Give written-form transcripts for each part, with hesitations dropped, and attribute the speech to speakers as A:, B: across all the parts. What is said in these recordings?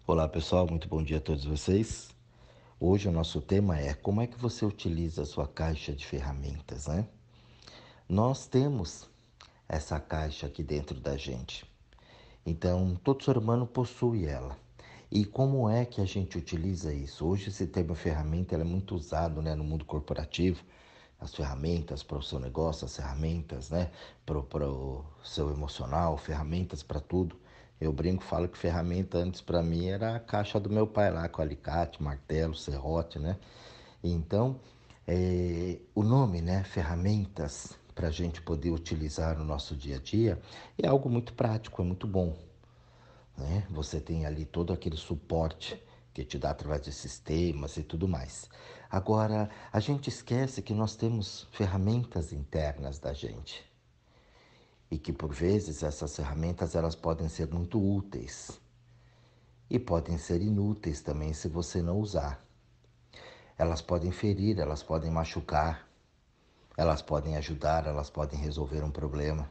A: Olá pessoal, muito bom dia a todos vocês. Hoje o nosso tema é como é que você utiliza a sua caixa de ferramentas, né? Nós temos essa caixa aqui dentro da gente. Então, todo ser humano possui ela. E como é que a gente utiliza isso? Hoje esse termo ferramenta é muito usado, né, no mundo corporativo. As ferramentas para o seu negócio, as ferramentas, né, para o seu emocional, ferramentas para tudo. Eu brinco, falo que ferramenta antes para mim era a caixa do meu pai lá com alicate, martelo, serrote, né? Então, o nome, né, ferramentas para a gente poder utilizar no nosso dia a dia é algo muito prático, é muito bom, né? Você tem ali todo aquele suporte que te dá através de sistemas e tudo mais. Agora, a gente esquece que nós temos ferramentas internas da gente e que por vezes essas ferramentas elas podem ser muito úteis e podem ser inúteis também se você não usar. Elas podem ferir, elas podem machucar, elas podem ajudar, elas podem resolver um problema.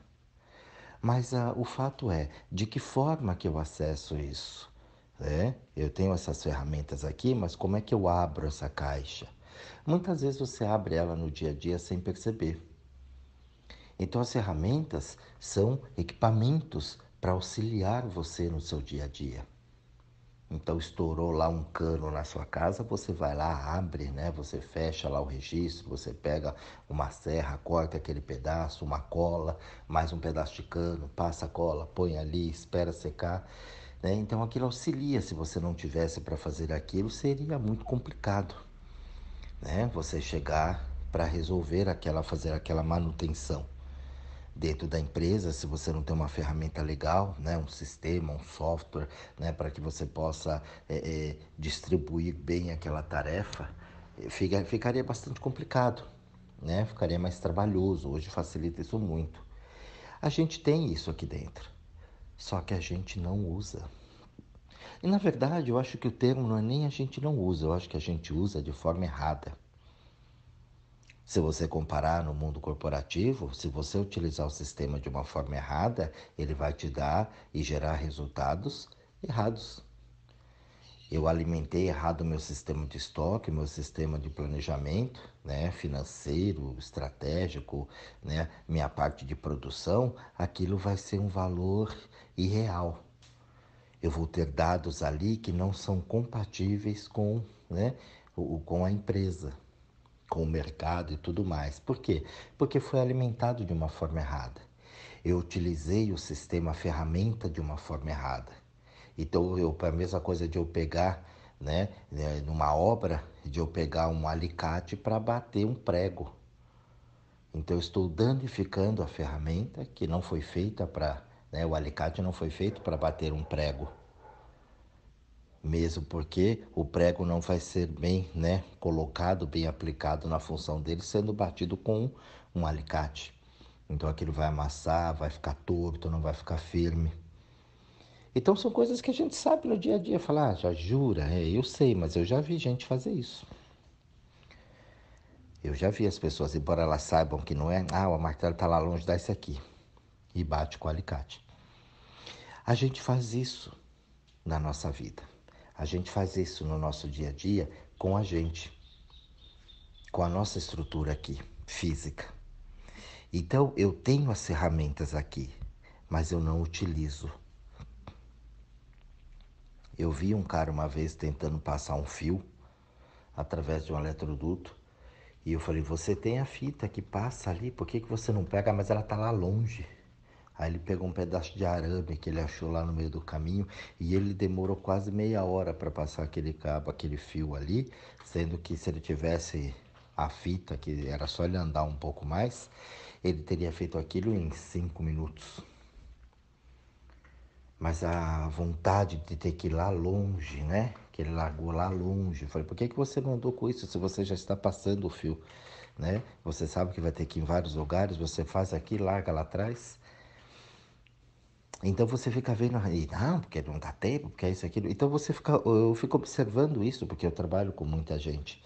A: Mas o fato é, de que forma que eu acesso isso? Eu tenho essas ferramentas aqui, mas como é que eu abro essa caixa? Muitas vezes você abre ela no dia a dia sem perceber. Então as ferramentas são equipamentos para auxiliar você no seu dia a dia. Então estourou lá um cano na sua casa, você vai lá, abre, né? Você fecha lá o registro, você pega uma serra, corta aquele pedaço, uma cola, mais um pedaço de cano, passa a cola, põe ali, espera secar, né? Então aquilo auxilia. Se você não tivesse para fazer aquilo, seria muito complicado, né? Você chegar para resolver fazer aquela manutenção dentro da empresa, se você não tem uma ferramenta legal, né, um sistema, um software, né, para que você possa distribuir bem aquela tarefa, ficaria bastante complicado, né? Ficaria mais trabalhoso. Hoje facilita isso muito. A gente tem isso aqui dentro, só que a gente não usa. E na verdade, eu acho que o termo não é nem a gente não usa, eu acho que a gente usa de forma errada. Se você comparar no mundo corporativo, se você utilizar o sistema de uma forma errada, ele vai te dar e gerar resultados errados. Eu alimentei errado o meu sistema de estoque, meu sistema de planejamento, né, financeiro, estratégico, né, minha parte de produção, aquilo vai ser um valor irreal. Eu vou ter dados ali que não são compatíveis com, né, com a empresa, com o mercado e tudo mais. Por quê? Porque foi alimentado de uma forma errada. Eu utilizei o sistema, a ferramenta de uma forma errada. Então, a mesma coisa de eu pegar, numa obra, de eu pegar um alicate para bater um prego. Então, eu estou danificando a ferramenta que não foi feita para, né, o alicate não foi feito para bater um prego. Mesmo porque o prego não vai ser bem, né, colocado, bem aplicado na função dele, sendo batido com um alicate. Então aquilo vai amassar, vai ficar torto, não vai ficar firme. Então são coisas que a gente sabe no dia a dia. Falar, já jura? Eu sei, mas eu já vi gente fazer isso. Eu já vi as pessoas, embora elas saibam que não é, o martelo está lá longe, dá esse aqui. E bate com o alicate. A gente faz isso na nossa vida. A gente faz isso no nosso dia a dia com a gente, com a nossa estrutura aqui, física. Então, eu tenho as ferramentas aqui, mas eu não utilizo. Eu vi um cara uma vez tentando passar um fio através de um eletroduto e eu falei, você tem a fita que passa ali, por que você não pega? Mas ela tá lá longe. Aí ele pegou um pedaço de arame que ele achou lá no meio do caminho e ele demorou quase meia hora para passar aquele cabo, aquele fio ali, sendo que se ele tivesse a fita, que era só ele andar um pouco mais, ele teria feito aquilo em 5 minutos. Mas a vontade de ter que ir lá longe, né? Que ele largou lá longe. Eu falei, por que você não andou com isso se você já está passando o fio, né? Você sabe que vai ter que ir em vários lugares, você faz aqui, larga lá atrás. Então você fica vendo aí, não, porque não dá tempo, porque é isso, aquilo. Então eu fico observando isso, porque eu trabalho com muita gente,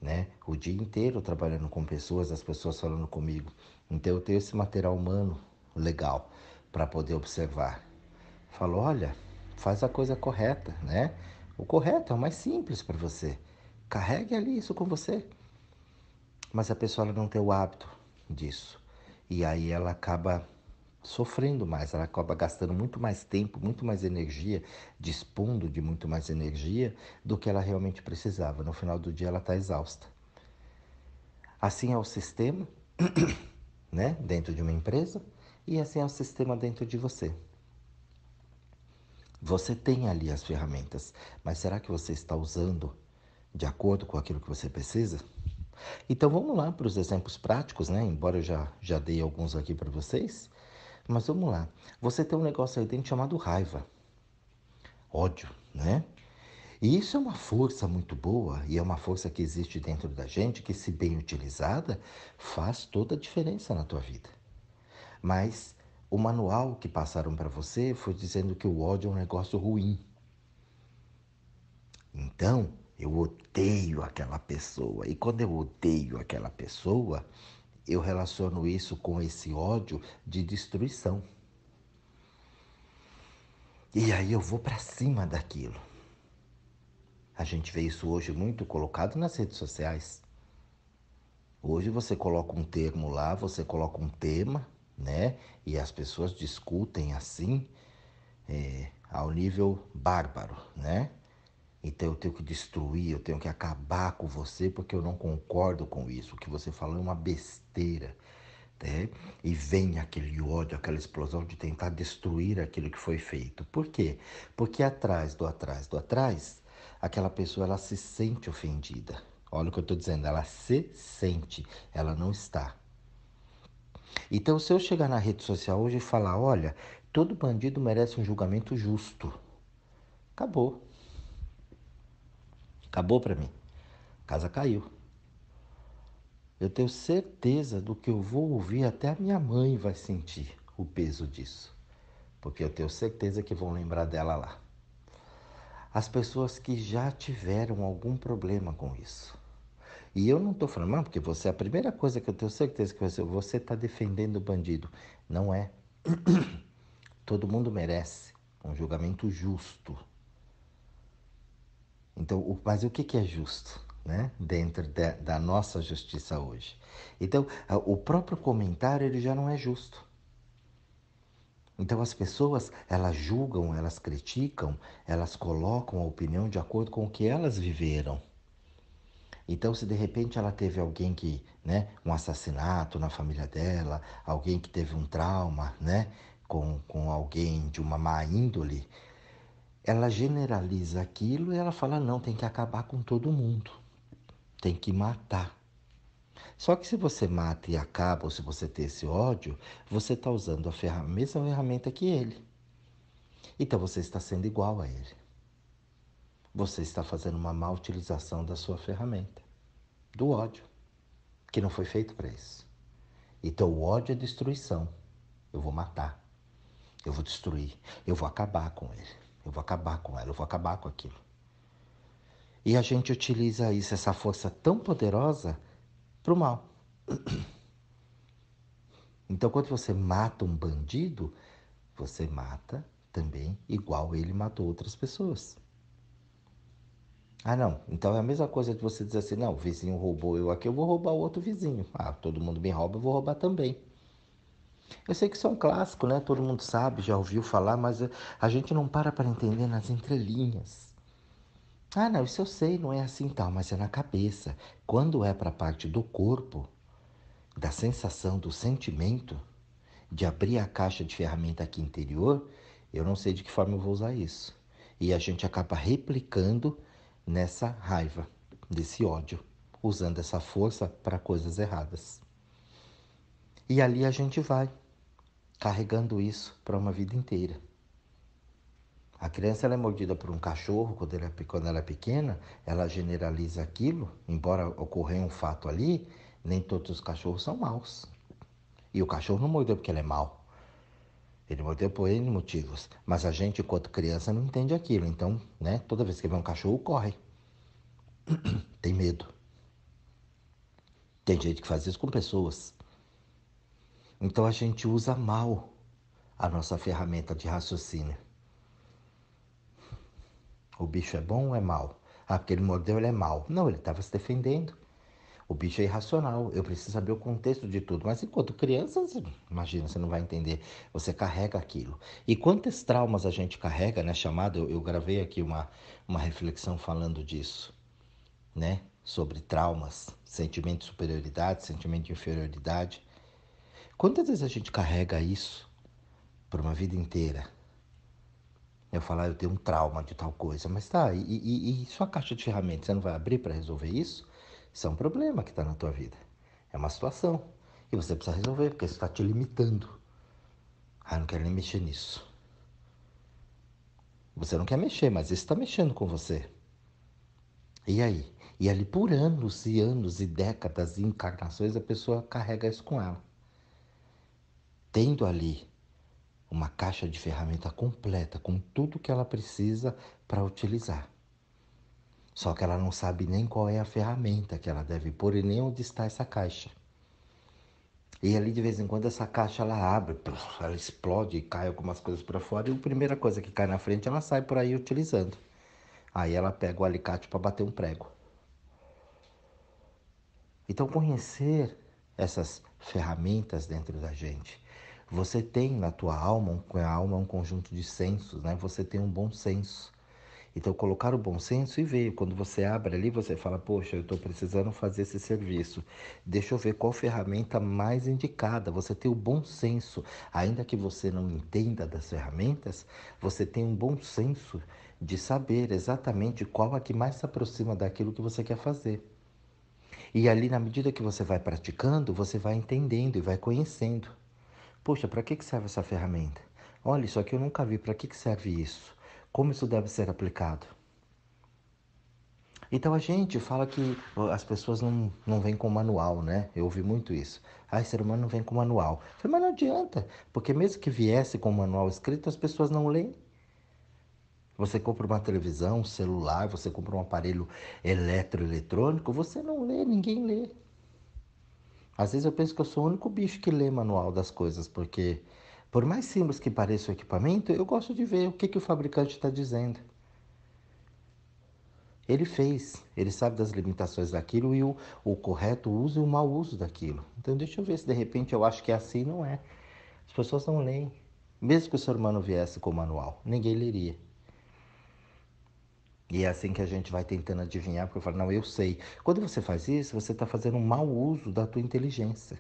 A: né? O dia inteiro trabalhando com pessoas, as pessoas falando comigo. Então eu tenho esse material humano legal para poder observar. Falo, olha, faz a coisa correta, né? O correto é o mais simples para você. Carregue ali isso com você. Mas a pessoa ela não tem o hábito disso. E aí ela acaba sofrendo mais, ela acaba gastando muito mais tempo, muito mais energia, dispondo de muito mais energia do que ela realmente precisava. No final do dia ela está exausta. Assim é o sistema, né, dentro de uma empresa, e assim é o sistema dentro de você. Você tem ali as ferramentas, mas será que você está usando de acordo com aquilo que você precisa? Então vamos lá para os exemplos práticos, né? Embora eu já dei alguns aqui para vocês, mas vamos lá. Você tem um negócio aí dentro chamado raiva, ódio, né? E isso é uma força muito boa e é uma força que existe dentro da gente que, se bem utilizada, faz toda a diferença na tua vida. Mas o manual que passaram para você foi dizendo que o ódio é um negócio ruim. Então, eu odeio aquela pessoa. E quando eu odeio aquela pessoa, eu relaciono isso com esse ódio de destruição. E aí eu vou para cima daquilo. A gente vê isso hoje muito colocado nas redes sociais. Hoje você coloca um termo lá, você coloca um tema, né? E as pessoas discutem assim, ao nível bárbaro, né? Então eu tenho que destruir, eu tenho que acabar com você porque eu não concordo com isso. O que você falou é uma besteira, né? E vem aquele ódio, aquela explosão de tentar destruir aquilo que foi feito. Por quê? Porque atrás, aquela pessoa ela se sente ofendida. Olha o que eu estou dizendo, ela se sente, ela não está. Então, se eu chegar na rede social hoje e falar, olha, todo bandido merece um julgamento justo, acabou. Acabou para mim. A casa caiu. Eu tenho certeza do que eu vou ouvir, até a minha mãe vai sentir o peso disso. Porque eu tenho certeza que vão lembrar dela lá. As pessoas que já tiveram algum problema com isso. E eu não estou falando, não, porque você, a primeira coisa que eu tenho certeza que você está defendendo o bandido. Não é. Todo mundo merece um julgamento justo. Então, mas o que é justo, né? Dentro da nossa justiça hoje. Então, o próprio comentário ele já não é justo. Então, as pessoas, elas julgam, elas criticam, elas colocam a opinião de acordo com o que elas viveram. Então, se de repente ela teve alguém que, né, um assassinato na família dela, alguém que teve um trauma, né, com alguém de uma má índole, ela generaliza aquilo e ela fala, não, tem que acabar com todo mundo, tem que matar. Só que se você mata e acaba, ou se você tem esse ódio, você está usando a mesma ferramenta que ele. Então você está sendo igual a ele. Você está fazendo uma má utilização da sua ferramenta, do ódio, que não foi feito para isso. Então o ódio é destruição. Eu vou matar, eu vou destruir, eu vou acabar com ele, eu vou acabar com ela, eu vou acabar com aquilo. E a gente utiliza isso, essa força tão poderosa, para o mal. Então, quando você mata um bandido, você mata também igual ele matou outras pessoas. Ah, não. Então é a mesma coisa de você dizer assim, não, o vizinho roubou eu aqui, eu vou roubar o outro vizinho. Ah, todo mundo me rouba, eu vou roubar também. Eu sei que isso é um clássico, né? Todo mundo sabe, já ouviu falar, mas a gente não para entender nas entrelinhas. Ah, não, isso eu sei, não é assim tal, mas é na cabeça. Quando é para a parte do corpo, da sensação, do sentimento, de abrir a caixa de ferramenta aqui interior, eu não sei de que forma eu vou usar isso. E a gente acaba replicando nessa raiva, desse ódio, usando essa força para coisas erradas. E ali a gente vai, carregando isso para uma vida inteira. A criança ela é mordida por um cachorro quando ela é pequena, ela generaliza aquilo, embora ocorra um fato ali, nem todos os cachorros são maus. E o cachorro não mordeu porque ele é mau. Ele mordeu por N motivos. Mas a gente, enquanto criança, não entende aquilo. Então, né, toda vez que vê um cachorro, corre. Tem medo. Tem gente que faz isso com pessoas. Então a gente usa mal a nossa ferramenta de raciocínio. O bicho é bom ou é mau? Ah, porque ele mordeu, ele é mau. Não, ele estava se defendendo. O bicho é irracional. Eu preciso saber o contexto de tudo. Mas enquanto criança, imagina, você não vai entender. Você carrega aquilo. E quantos traumas a gente carrega, né? Chamado, eu gravei aqui uma reflexão falando disso, né? Sobre traumas, sentimento de superioridade, sentimento de inferioridade. Quantas vezes a gente carrega isso por uma vida inteira? Eu falar, eu tenho um trauma de tal coisa, mas tá, e sua caixa de ferramentas, você não vai abrir para resolver isso? Isso é um problema que está na tua vida. É uma situação. E você precisa resolver, porque isso está te limitando. Ah, eu não quero nem mexer nisso. Você não quer mexer, mas isso está mexendo com você. E aí? E ali por anos e anos e décadas e encarnações, a pessoa carrega isso com ela. Tendo ali uma caixa de ferramenta completa, com tudo que ela precisa para utilizar. Só que ela não sabe nem qual é a ferramenta que ela deve pôr e nem onde está essa caixa. E ali de vez em quando essa caixa ela abre, ela explode e cai algumas coisas para fora e a primeira coisa que cai na frente ela sai por aí utilizando. Aí ela pega o alicate para bater um prego. Então conhecer essas ferramentas dentro da gente. Você tem na tua alma, a alma é um conjunto de sensos, né? Você tem um bom senso. Então, colocar o bom senso e ver. Quando você abre ali, você fala, poxa, eu estou precisando fazer esse serviço. Deixa eu ver qual ferramenta mais indicada. Você tem o bom senso. Ainda que você não entenda das ferramentas, você tem um bom senso de saber exatamente qual a que mais se aproxima daquilo que você quer fazer. E ali, na medida que você vai praticando, você vai entendendo e vai conhecendo. Poxa, para que serve essa ferramenta? Olha, isso aqui eu nunca vi. Para que serve isso? Como isso deve ser aplicado? Então a gente fala que as pessoas não vêm com manual, né? Eu ouvi muito isso. Ah, ser humano não vem com manual. Eu falei, mas não adianta, porque mesmo que viesse com manual escrito, as pessoas não leem. Você compra uma televisão, um celular, você compra um aparelho eletroeletrônico, você não lê, ninguém lê. Às vezes eu penso que eu sou o único bicho que lê manual das coisas, porque por mais simples que pareça o equipamento, eu gosto de ver o que o fabricante está dizendo. Ele fez, ele sabe das limitações daquilo e o correto uso e o mau uso daquilo. Então deixa eu ver se de repente eu acho que é assim, não é. As pessoas não leem. Mesmo que o ser humano viesse com o manual, ninguém leria. E é assim que a gente vai tentando adivinhar, porque eu falo, não, eu sei. Quando você faz isso, você está fazendo um mau uso da tua inteligência.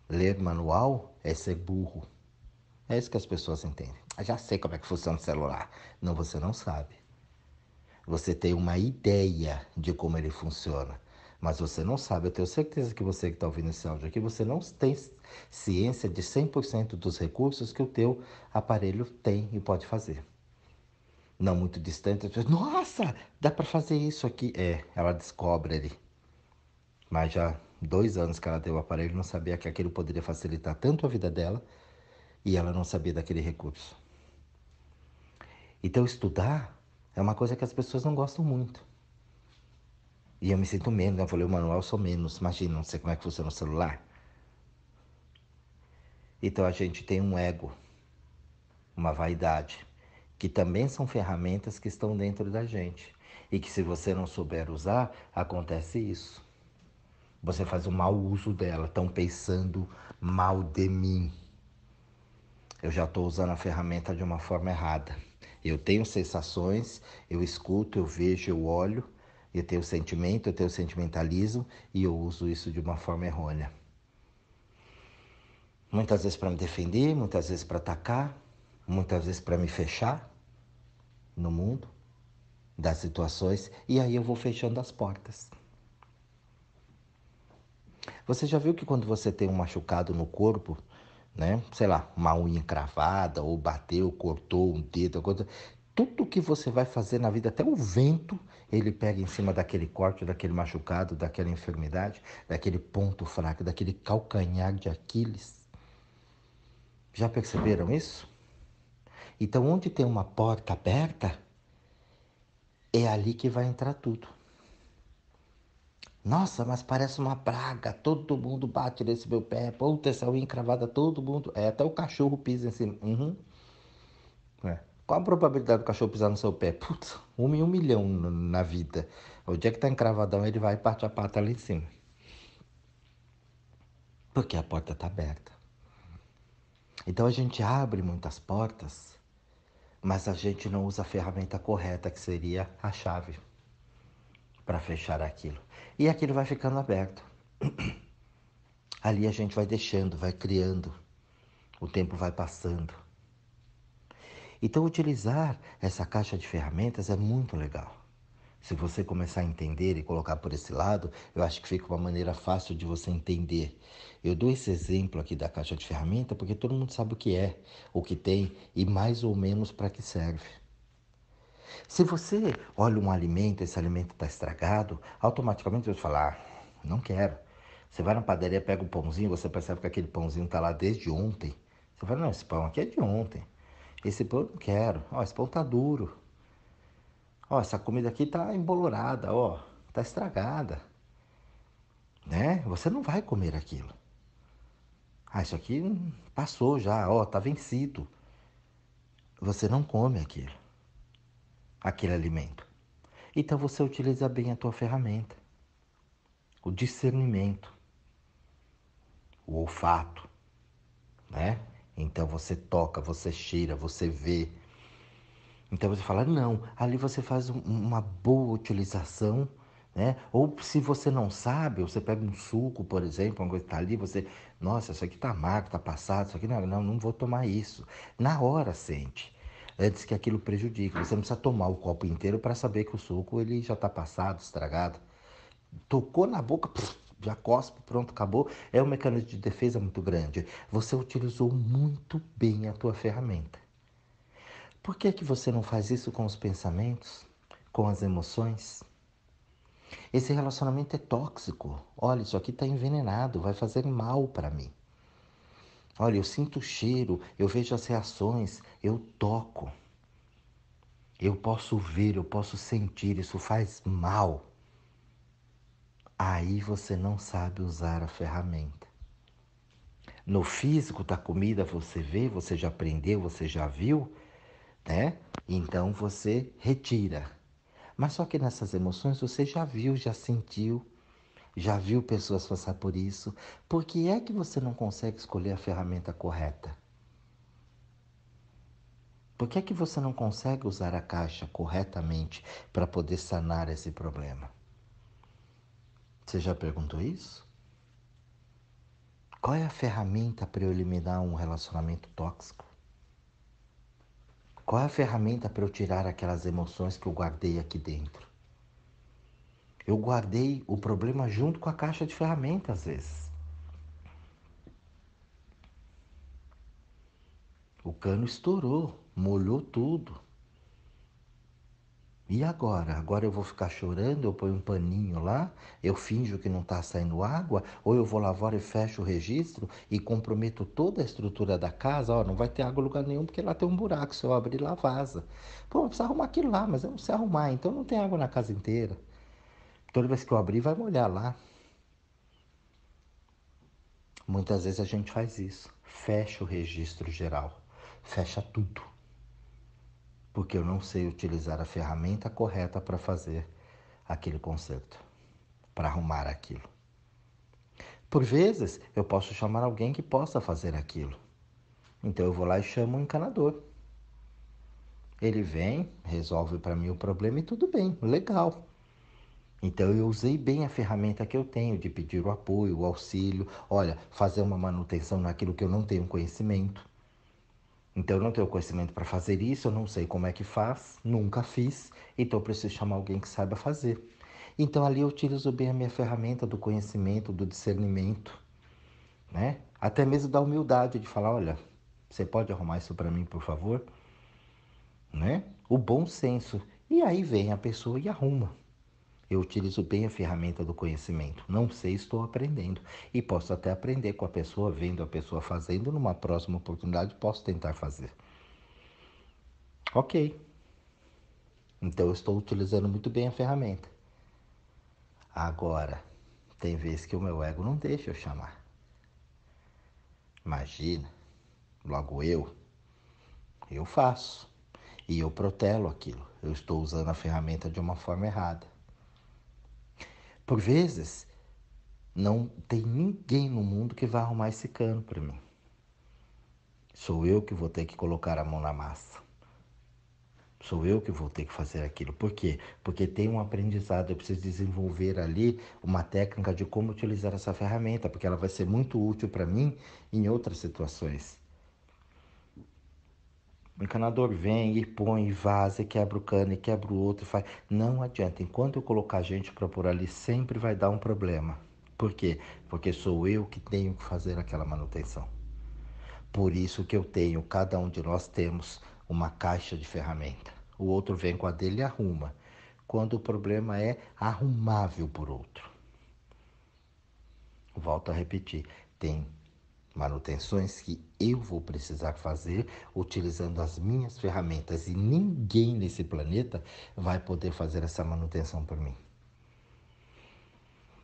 A: Ler manual é ser burro. É isso que as pessoas entendem. Eu já sei como é que funciona o celular. Não, você não sabe. Você tem uma ideia de como ele funciona, mas você não sabe. Eu tenho certeza que você que está ouvindo esse áudio aqui, você não tem ciência de 100% dos recursos que o teu aparelho tem e pode fazer. Não muito distante, as pessoas, nossa, dá para fazer isso aqui. É, ela descobre ali. Mas já 2 anos que ela deu o aparelho, não sabia que aquilo poderia facilitar tanto a vida dela e ela não sabia daquele recurso. Então, estudar é uma coisa que as pessoas não gostam muito. E eu me sinto menos, né? Eu falei, o manual eu sou menos. Imagina, não sei como é que funciona o celular. Então a gente tem um ego, uma vaidade, que também são ferramentas que estão dentro da gente. E que se você não souber usar, acontece isso. Você faz um mau uso dela, estão pensando mal de mim. Eu já estou usando a ferramenta de uma forma errada. Eu tenho sensações, eu escuto, eu vejo, eu olho, eu tenho sentimento, eu tenho sentimentalismo e eu uso isso de uma forma errônea. Muitas vezes para me defender, muitas vezes para atacar, muitas vezes para me fechar no mundo, das situações, e aí eu vou fechando as portas. Você já viu que quando você tem um machucado no corpo, né? Sei lá, uma unha cravada, ou bateu, cortou um dedo, tudo que você vai fazer na vida, até o vento, ele pega em cima daquele corte, daquele machucado, daquela enfermidade, daquele ponto fraco, daquele calcanhar de Aquiles. Já perceberam isso? Então, onde tem uma porta aberta, é ali que vai entrar tudo. Nossa, mas parece uma praga, todo mundo bate nesse meu pé, puta, essa unha encravada, todo mundo, até o cachorro pisa em cima. É. Qual a probabilidade do cachorro pisar no seu pé? Putz, 1 em 1 milhão na vida. O dia que tá encravadão, ele vai e parte a pata ali em cima. Porque a porta está aberta. Então a gente abre muitas portas, mas a gente não usa a ferramenta correta, que seria a chave, para fechar aquilo. E aquilo vai ficando aberto. Ali a gente vai deixando, vai criando, o tempo vai passando. Então utilizar essa caixa de ferramentas é muito legal. Se você começar a entender e colocar por esse lado, eu acho que fica uma maneira fácil de você entender. Eu dou esse exemplo aqui da caixa de ferramenta porque todo mundo sabe o que é, o que tem e mais ou menos para que serve. Se você olha um alimento, esse alimento está estragado, automaticamente você fala, não quero. Você vai na padaria, pega um pãozinho, você percebe que aquele pãozinho está lá desde ontem. Você fala, não, esse pão aqui é de ontem. Esse pão eu não quero. Ó, esse pão está duro. Ó, essa comida aqui tá embolorada, ó, tá estragada, né? Você não vai comer aquilo. Isso aqui passou já, ó, tá vencido. Você não come aquilo, aquele alimento. Então você utiliza bem a tua ferramenta, o discernimento, o olfato, né? Então você toca, você cheira, você vê. Então você fala, não, ali você faz uma boa utilização, né? Ou se você não sabe, você pega um suco, por exemplo, uma coisa que está ali, você, nossa, isso aqui está amargo, está passado, isso aqui não vou tomar isso. Na hora sente, antes que aquilo prejudique. Você não precisa tomar o copo inteiro para saber que o suco ele já está passado, estragado. Tocou na boca, já cospe, pronto, acabou. É um mecanismo de defesa muito grande. Você utilizou muito bem a tua ferramenta. Por que que você não faz isso com os pensamentos, com as emoções? Esse relacionamento é tóxico. Olha, isso aqui está envenenado, vai fazer mal para mim. Olha, eu sinto o cheiro, eu vejo as reações, eu toco. Eu posso ver, eu posso sentir, isso faz mal. Aí você não sabe usar a ferramenta. No físico da comida você vê, você já aprendeu, você já viu, né? Então você retira. Mas só que nessas emoções você já viu, já sentiu, já viu pessoas passar por isso. Por que é que você não consegue escolher a ferramenta correta? Por que é que você não consegue usar a caixa corretamente para poder sanar esse problema? Você já perguntou isso? Qual é a ferramenta para eu eliminar um relacionamento tóxico? Qual é a ferramenta para eu tirar aquelas emoções que eu guardei aqui dentro? Eu guardei o problema junto com a caixa de ferramentas, às vezes. O cano estourou, molhou tudo. E agora? Agora eu vou ficar chorando, eu ponho um paninho lá, eu finjo que não está saindo água, ou eu vou lá fora e fecho o registro e comprometo toda a estrutura da casa, ó, não vai ter água em lugar nenhum porque lá tem um buraco, se eu abrir lá vaza. Pô, eu preciso arrumar aquilo lá, mas eu não sei arrumar, então não tem água na casa inteira. Toda vez que eu abrir vai molhar lá. Muitas vezes a gente faz isso, fecha o registro geral, fecha tudo. Porque eu não sei utilizar a ferramenta correta para fazer aquele conserto, para arrumar aquilo. Por vezes, eu posso chamar alguém que possa fazer aquilo. Então eu vou lá e chamo um encanador. Ele vem, resolve para mim o problema e tudo bem, legal. Então eu usei bem a ferramenta que eu tenho de pedir o apoio, o auxílio, olha, fazer uma manutenção naquilo que eu não tenho conhecimento. Então eu não tenho conhecimento para fazer isso, eu não sei como é que faz, nunca fiz, então eu preciso chamar alguém que saiba fazer. Então ali eu utilizo bem a minha ferramenta do conhecimento, do discernimento, né? Até mesmo da humildade de falar, olha, você pode arrumar isso para mim, por favor? Né? O bom senso. E aí vem a pessoa e arruma. Eu utilizo bem a ferramenta do conhecimento. Não sei, estou aprendendo. E posso até aprender com a pessoa, vendo a pessoa fazendo. Numa próxima oportunidade, posso tentar fazer. Ok. Então eu estou utilizando muito bem a ferramenta. Agora, tem vezes que o meu ego não deixa eu chamar. Imagina, logo eu faço. E eu protelo aquilo. Eu estou usando a ferramenta de uma forma errada. Por vezes, não tem ninguém no mundo que vai arrumar esse cano para mim. Sou eu que vou ter que colocar a mão na massa. Sou eu que vou ter que fazer aquilo. Por quê? Porque tem um aprendizado. Eu preciso desenvolver ali uma técnica de como utilizar essa ferramenta, porque ela vai ser muito útil para mim em outras situações. O encanador vem e põe, e vaza, e quebra o cano, e quebra o outro, e faz. Não adianta. Enquanto eu colocar gente para pôr ali, sempre vai dar um problema. Por quê? Porque sou eu que tenho que fazer aquela manutenção. Por isso que eu tenho, cada um de nós temos uma caixa de ferramenta. O outro vem com a dele e arruma. Quando o problema é arrumável por outro. Volto a repetir, tem manutenções que eu vou precisar fazer utilizando as minhas ferramentas e ninguém nesse planeta vai poder fazer essa manutenção por mim.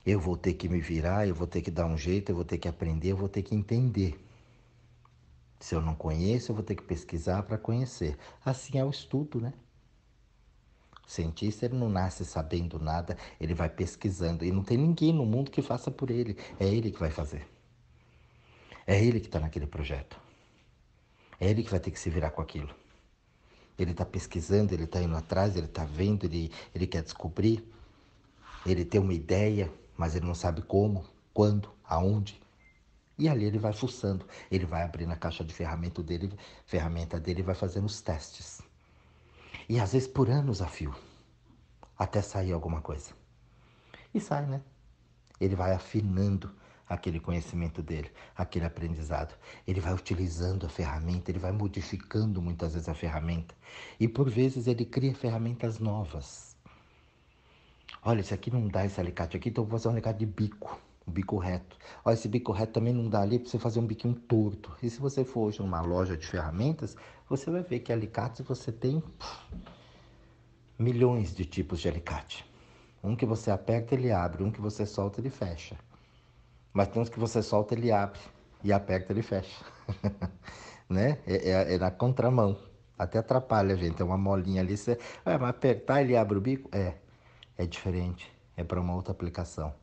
A: Eu vou ter que me virar, eu vou ter que dar um jeito, eu vou ter que aprender, eu vou ter que entender. Se eu não conheço, eu vou ter que pesquisar para conhecer. Assim é o estudo, né? O cientista, ele não nasce sabendo nada, ele vai pesquisando. E não tem ninguém no mundo que faça por ele. É ele que vai fazer. É ele que está naquele projeto. É ele que vai ter que se virar com aquilo. Ele está pesquisando, ele está indo atrás, ele está vendo, ele quer descobrir. Ele tem uma ideia, mas ele não sabe como, quando, aonde. E ali ele vai fuçando. Ele vai abrindo a caixa de ferramenta dele e vai fazendo os testes. E às vezes por anos a fio, até sair alguma coisa. E sai, né? Ele vai afinando aquele conhecimento dele, aquele aprendizado. Ele vai utilizando a ferramenta, ele vai modificando muitas vezes a ferramenta. E por vezes ele cria ferramentas novas. Olha, esse aqui não dá esse alicate aqui, então eu vou fazer um alicate de bico, um bico reto. Olha, esse bico reto também não dá ali para você fazer um biquinho torto. E se você for hoje numa loja de ferramentas, você vai ver que alicates você tem milhões de tipos de alicate. Um que você aperta, ele abre. Um que você solta, ele fecha. Mas tem uns que você solta, ele abre. E aperta, ele fecha. Né? É na contramão. Até atrapalha a gente. É uma molinha ali. Você... mas apertar, ele abre o bico? É diferente. É para uma outra aplicação.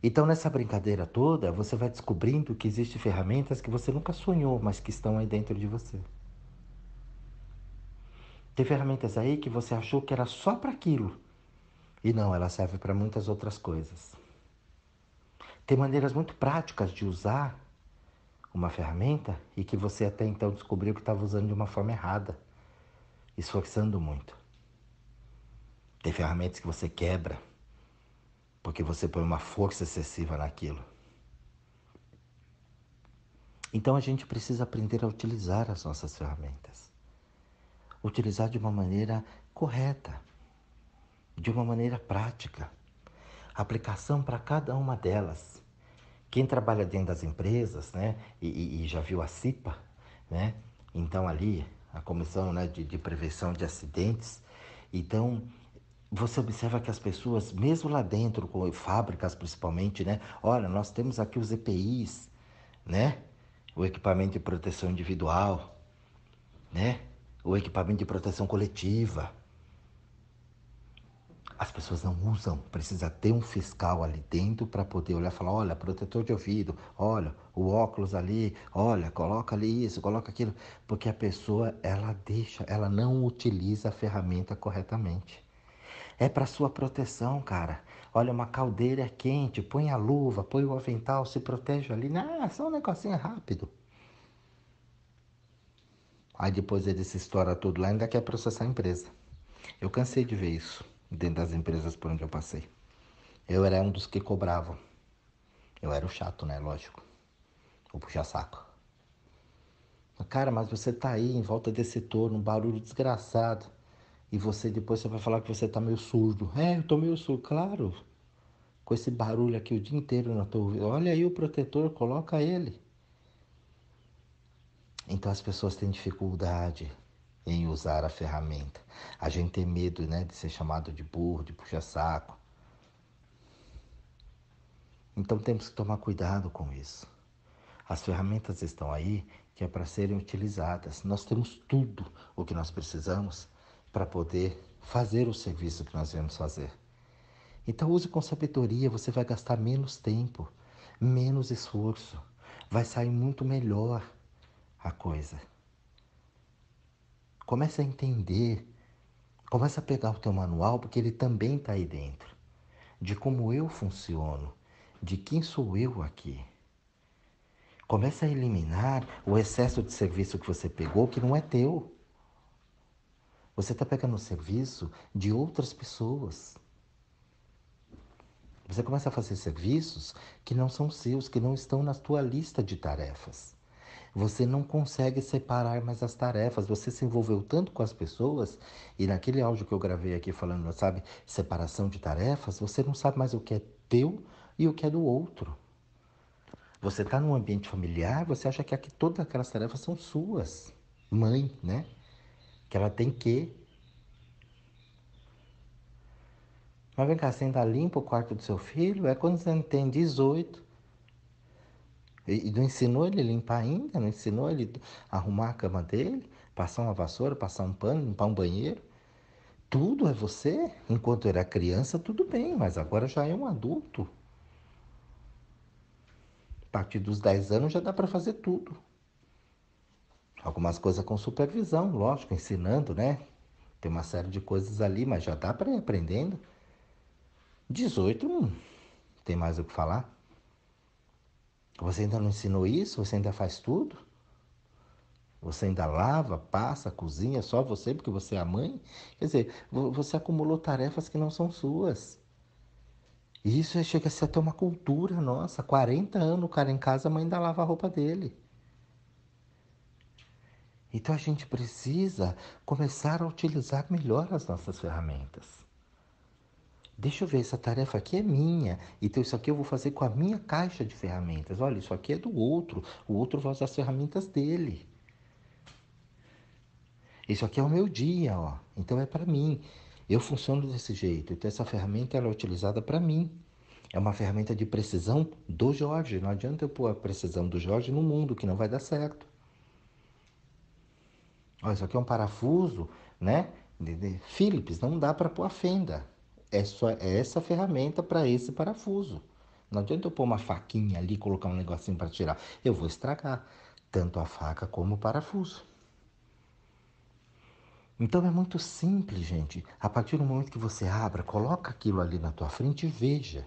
A: Então, nessa brincadeira toda, você vai descobrindo que existem ferramentas que você nunca sonhou, mas que estão aí dentro de você. Tem ferramentas aí que você achou que era só para aquilo. E não, ela serve para muitas outras coisas. Tem maneiras muito práticas de usar uma ferramenta e que você até então descobriu que estava usando de uma forma errada, esforçando muito. Tem ferramentas que você quebra porque você põe uma força excessiva naquilo. Então a gente precisa aprender a utilizar as nossas ferramentas. Utilizar de uma maneira correta, de uma maneira prática. Aplicação para cada uma delas. Quem trabalha dentro das empresas, né, e já viu a CIPA, né, então ali, a Comissão, né, de Prevenção de Acidentes, então você observa que as pessoas, mesmo lá dentro, com fábricas principalmente, né, olha, nós temos aqui os EPIs, né, o equipamento de proteção individual, né, o equipamento de proteção coletiva. As pessoas não usam, precisa ter um fiscal ali dentro para poder olhar e falar, olha, protetor de ouvido, olha, o óculos ali, olha, coloca ali isso, coloca aquilo, porque a pessoa, ela não utiliza a ferramenta corretamente. É para sua proteção, cara. Olha, uma caldeira é quente, põe a luva, põe o avental, se protege ali. Não, é só um negocinho rápido. Aí depois ele se estoura tudo lá e ainda quer processar a empresa. Eu cansei de ver isso dentro das empresas por onde eu passei. Eu era um dos que cobravam. Eu era o chato, né? Lógico. O puxa-saco. Cara, mas você tá aí em volta desse torno, um barulho desgraçado. E depois você vai falar que você tá meio surdo. Eu tô meio surdo, claro. Com esse barulho aqui o dia inteiro na tua ouvido. Olha aí o protetor, coloca ele. Então as pessoas têm dificuldade em usar a ferramenta. A gente tem medo, né, de ser chamado de burro, de puxa-saco. Então temos que tomar cuidado com isso. As ferramentas estão aí que é para serem utilizadas. Nós temos tudo o que nós precisamos para poder fazer o serviço que nós viemos fazer. Então use com sabedoria, você vai gastar menos tempo, menos esforço, vai sair muito melhor a coisa. Comece a entender, comece a pegar o teu manual, porque ele também está aí dentro, de como eu funciono, de quem sou eu aqui. Comece a eliminar o excesso de serviço que você pegou, que não é teu. Você está pegando o serviço de outras pessoas. Você começa a fazer serviços que não são seus, que não estão na tua lista de tarefas. Você não consegue separar mais as tarefas. Você se envolveu tanto com as pessoas, e naquele áudio que eu gravei aqui falando, sabe, separação de tarefas, você não sabe mais o que é teu e o que é do outro. Você está num ambiente familiar, você acha que aqui todas aquelas tarefas são suas. Mãe, né? Que ela tem que. Mas vem cá, você ainda limpa o quarto do seu filho? É quando você tem 18. E não ensinou ele a limpar ainda? Não ensinou ele a arrumar a cama dele? Passar uma vassoura, passar um pano, limpar um banheiro? Tudo é você? Enquanto era criança, tudo bem, mas agora já é um adulto. A partir dos 10 anos já dá para fazer tudo. Algumas coisas com supervisão, lógico, ensinando, né? Tem uma série de coisas ali, mas já dá para ir aprendendo. 18, não tem mais o que falar. Você ainda não ensinou isso? Você ainda faz tudo? Você ainda lava, passa, cozinha, só você porque você é a mãe? Quer dizer, você acumulou tarefas que não são suas. E isso chega a ser até uma cultura nossa. 40 anos o cara em casa, a mãe ainda lava a roupa dele. Então a gente precisa começar a utilizar melhor as nossas ferramentas. Deixa eu ver, essa tarefa aqui é minha, então isso aqui eu vou fazer com a minha caixa de ferramentas. Olha, isso aqui é do outro, o outro vai usar as ferramentas dele. Isso aqui é o meu dia, ó. Então é para mim. Eu funciono desse jeito. Então essa ferramenta ela é utilizada para mim. É uma ferramenta de precisão do Jorge. Não adianta eu pôr a precisão do Jorge no mundo, que não vai dar certo. Ó, isso aqui é um parafuso, né? De Phillips, não dá para pôr a fenda. É essa ferramenta para esse parafuso. Não adianta eu pôr uma faquinha ali, colocar um negocinho para tirar. Eu vou estragar tanto a faca como o parafuso. Então é muito simples, gente. A partir do momento que você abra, coloca aquilo ali na tua frente e veja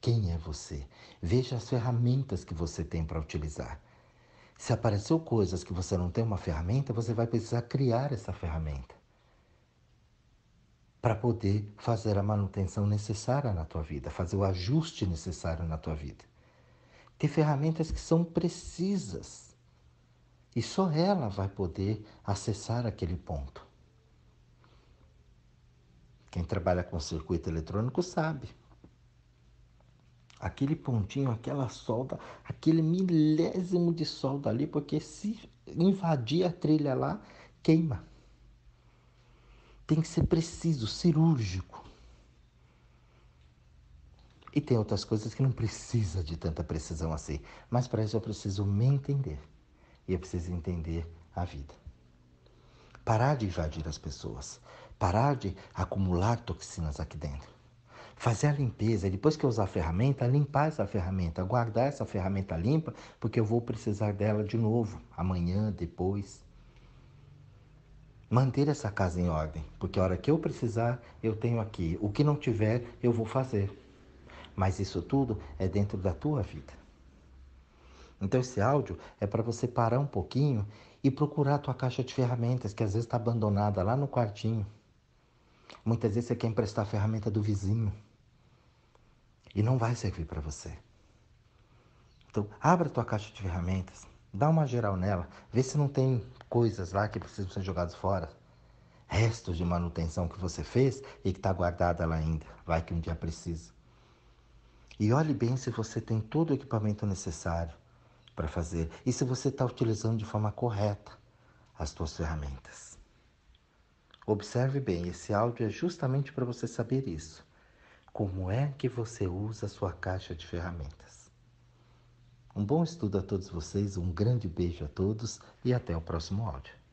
A: quem é você. Veja as ferramentas que você tem para utilizar. Se apareceu coisas que você não tem uma ferramenta, você vai precisar criar essa ferramenta para poder fazer a manutenção necessária na tua vida, fazer o ajuste necessário na tua vida. Tem ferramentas que são precisas e só ela vai poder acessar aquele ponto. Quem trabalha com circuito eletrônico sabe. Aquele pontinho, aquela solda, aquele milésimo de solda ali, porque se invadir a trilha lá, queima. Tem que ser preciso, cirúrgico. E tem outras coisas que não precisa de tanta precisão assim. Mas para isso eu preciso me entender. E eu preciso entender a vida. Parar de invadir as pessoas. Parar de acumular toxinas aqui dentro. Fazer a limpeza, e depois que eu usar a ferramenta, limpar essa ferramenta, guardar essa ferramenta limpa, porque eu vou precisar dela de novo, amanhã, depois. Manter essa casa em ordem, porque a hora que eu precisar, eu tenho aqui. O que não tiver, eu vou fazer. Mas isso tudo é dentro da tua vida. Então esse áudio é para você parar um pouquinho e procurar a tua caixa de ferramentas, que às vezes está abandonada lá no quartinho. Muitas vezes você quer emprestar a ferramenta do vizinho e não vai servir para você. Então, abra a tua caixa de ferramentas, dá uma geral nela, vê se não tem coisas lá que precisam ser jogadas fora. Restos de manutenção que você fez e que está guardada lá ainda. Vai que um dia precisa. E olhe bem se você tem todo o equipamento necessário para fazer e se você está utilizando de forma correta as tuas ferramentas. Observe bem, esse áudio é justamente para você saber isso. Como é que você usa a sua caixa de ferramentas? Um bom estudo a todos vocês, um grande beijo a todos e até o próximo áudio.